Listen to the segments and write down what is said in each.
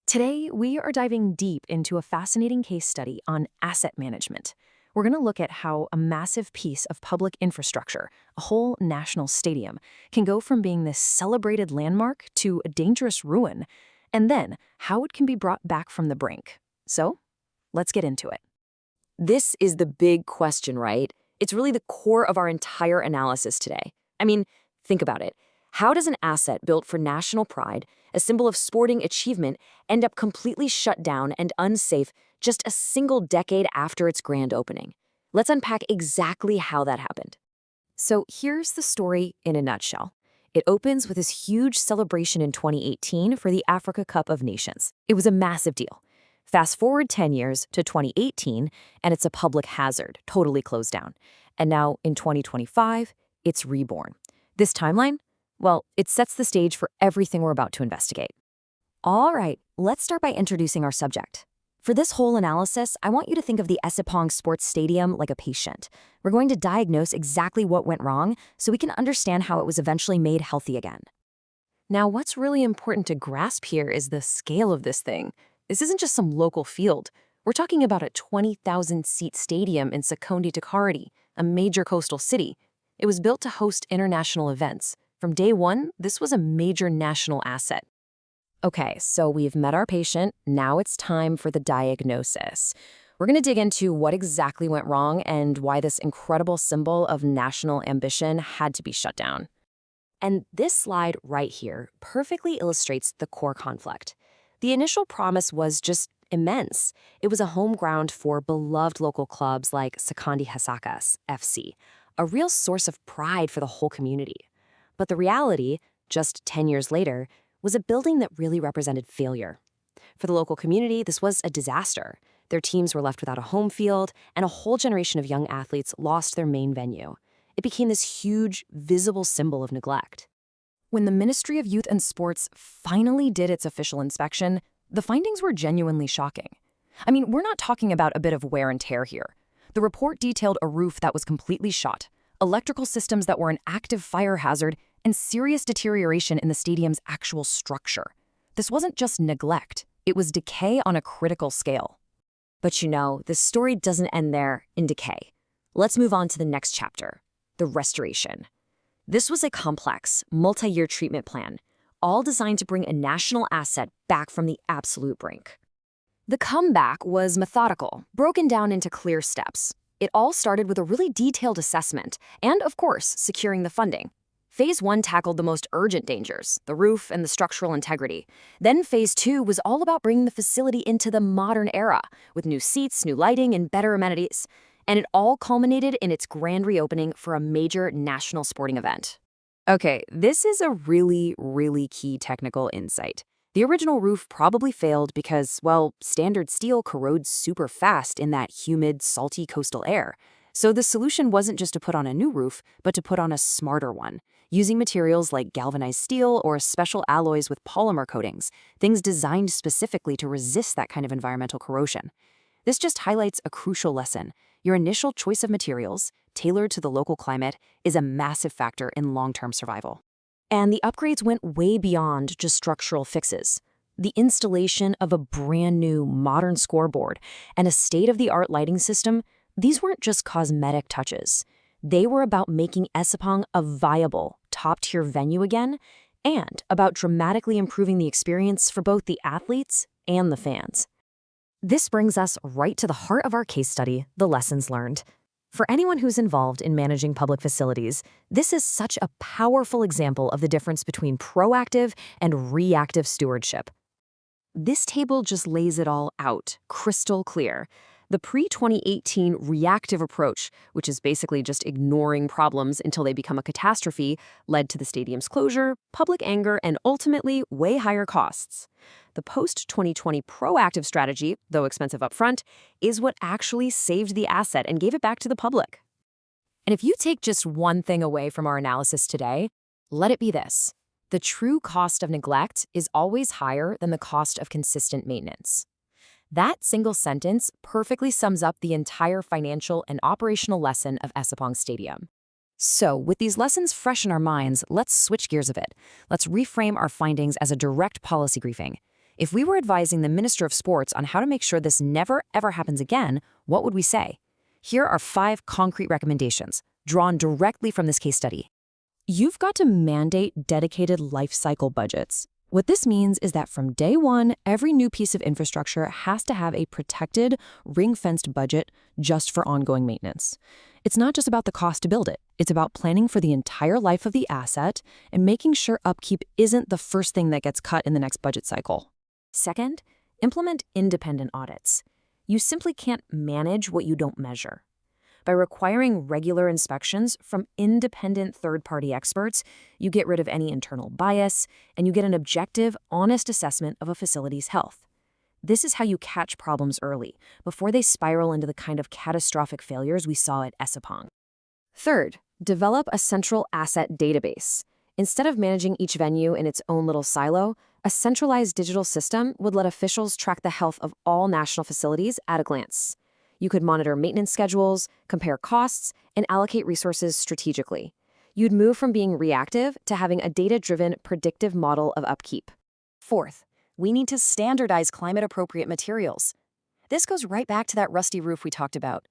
Today, we are diving deep into a fascinating case study on asset management. We're going to look at how a massive piece of public infrastructure, a whole national stadium, can go from being this celebrated landmark to a dangerous ruin, and then how it can be brought back from the brink. So, let's get into it. This is the big question, right? It's really the core of our entire analysis today. I mean, think about it. How does an asset built for national pride, a symbol of sporting achievement, end up completely shut down and unsafe just a single decade after its grand opening? Let's unpack exactly how that happened. So here's the story in a nutshell. It opens with this huge celebration in 2018 for the Africa Cup of Nations. It was a massive deal. Fast forward 10 years to 2018, and it's a public hazard, totally closed down. And now, in 2025, it's reborn. This timeline? Well, it sets the stage for everything we're about to investigate. All right, let's start by introducing our subject. For this whole analysis, I want you to think of the Essipong Sports Stadium like a patient. We're going to diagnose exactly what went wrong so we can understand how it was eventually made healthy again. Now, what's really important to grasp here is the scale of this thing. This isn't just some local field. We're talking about a 20,000-seat stadium in Sekondi-Takoradi, a major coastal city. It was built to host international events. From day one, this was a major national asset. Okay, so we've met our patient. Now it's time for the diagnosis. We're going to dig into what exactly went wrong and why this incredible symbol of national ambition had to be shut down. And this slide right here perfectly illustrates the core conflict. The initial promise was just immense. It was a home ground for beloved local clubs like Sekondi-Takoradi FC, a real source of pride for the whole community. But the reality, just 10 years later, was a building that really represented failure. For the local community, this was a disaster. Their teams were left without a home field, and a whole generation of young athletes lost their main venue. It became this huge, visible symbol of neglect. When the Ministry of Youth and Sports finally did its official inspection, the findings were genuinely shocking. I mean, we're not talking about a bit of wear and tear here. The report detailed a roof that was completely shot, electrical systems that were an active fire hazard, and serious deterioration in the stadium's actual structure. This wasn't just neglect, it was decay on a critical scale. But you know, the story doesn't end there in decay. Let's move on to the next chapter, the restoration. This was a complex, multi-year treatment plan, all designed to bring a national asset back from the absolute brink. The comeback was methodical, broken down into clear steps. It all started with a really detailed assessment and, of course, securing the funding. Phase 1 tackled the most urgent dangers, the roof and the structural integrity. Then Phase 2 was all about bringing the facility into the modern era, with new seats, new lighting, and better amenities. And it all culminated in its grand reopening for a major national sporting event. Okay, this is a really, really key technical insight. The original roof probably failed because, well, standard steel corrodes super fast in that humid, salty coastal air. So the solution wasn't just to put on a new roof, but to put on a smarter one, using materials like galvanized steel or special alloys with polymer coatings, things designed specifically to resist that kind of environmental corrosion. This just highlights a crucial lesson. Your initial choice of materials, tailored to the local climate, is a massive factor in long-term survival. And the upgrades went way beyond just structural fixes. The installation of a brand new modern scoreboard and a state-of-the-art lighting system, these weren't just cosmetic touches. They were about making Essipong a viable, top-tier venue again, and about dramatically improving the experience for both the athletes and the fans. This brings us right to the heart of our case study, the lessons learned. For anyone who's involved in managing public facilities, this is such a powerful example of the difference between proactive and reactive stewardship. This table just lays it all out, crystal clear. The pre-2018 reactive approach, which is basically just ignoring problems until they become a catastrophe, led to the stadium's closure, public anger, and ultimately way higher costs. The post-2020 proactive strategy, though expensive upfront, is what actually saved the asset and gave it back to the public. And if you take just one thing away from our analysis today, let it be this. The true cost of neglect is always higher than the cost of consistent maintenance. That single sentence perfectly sums up the entire financial and operational lesson of Essipong Stadium. So, with these lessons fresh in our minds, let's switch gears a bit. Let's reframe our findings as a direct policy briefing. If we were advising the Minister of Sports on how to make sure this never, ever happens again, what would we say? Here are 5 concrete recommendations, drawn directly from this case study. You've got to mandate dedicated life cycle budgets. What this means is that from day one, every new piece of infrastructure has to have a protected, ring-fenced budget just for ongoing maintenance. It's not just about the cost to build it. It's about planning for the entire life of the asset and making sure upkeep isn't the first thing that gets cut in the next budget cycle. Second, implement independent audits. You simply can't manage what you don't measure. By requiring regular inspections from independent third-party experts, you get rid of any internal bias, and you get an objective, honest assessment of a facility's health. This is how you catch problems early, before they spiral into the kind of catastrophic failures we saw at Essipong. Third, develop a central asset database. Instead of managing each venue in its own little silo, a centralized digital system would let officials track the health of all national facilities at a glance. You could monitor maintenance schedules, compare costs, and allocate resources strategically. You'd move from being reactive to having a data-driven, predictive model of upkeep. Fourth, we need to standardize climate-appropriate materials. This goes right back to that rusty roof we talked about.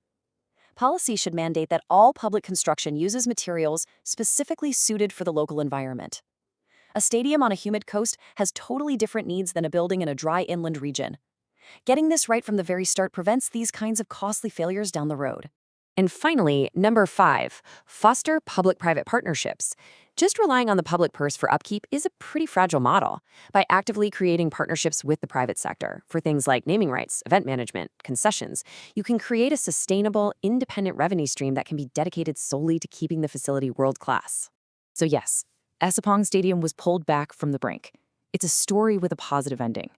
Policy should mandate that all public construction uses materials specifically suited for the local environment. A stadium on a humid coast has totally different needs than a building in a dry inland region. Getting this right from the very start prevents these kinds of costly failures down the road. And finally, number 5, foster public-private partnerships. Just relying on the public purse for upkeep is a pretty fragile model. By actively creating partnerships with the private sector for things like naming rights, event management, concessions, you can create a sustainable, independent revenue stream that can be dedicated solely to keeping the facility world-class. So yes, Essipong Stadium was pulled back from the brink. It's a story with a positive ending.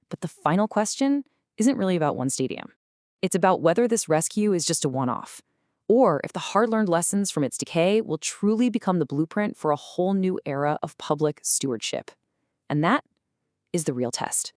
But the final question isn't really about one stadium. It's about whether this rescue is just a one-off, or if the hard-learned lessons from its decay will truly become the blueprint for a whole new era of public stewardship. And that is the real test.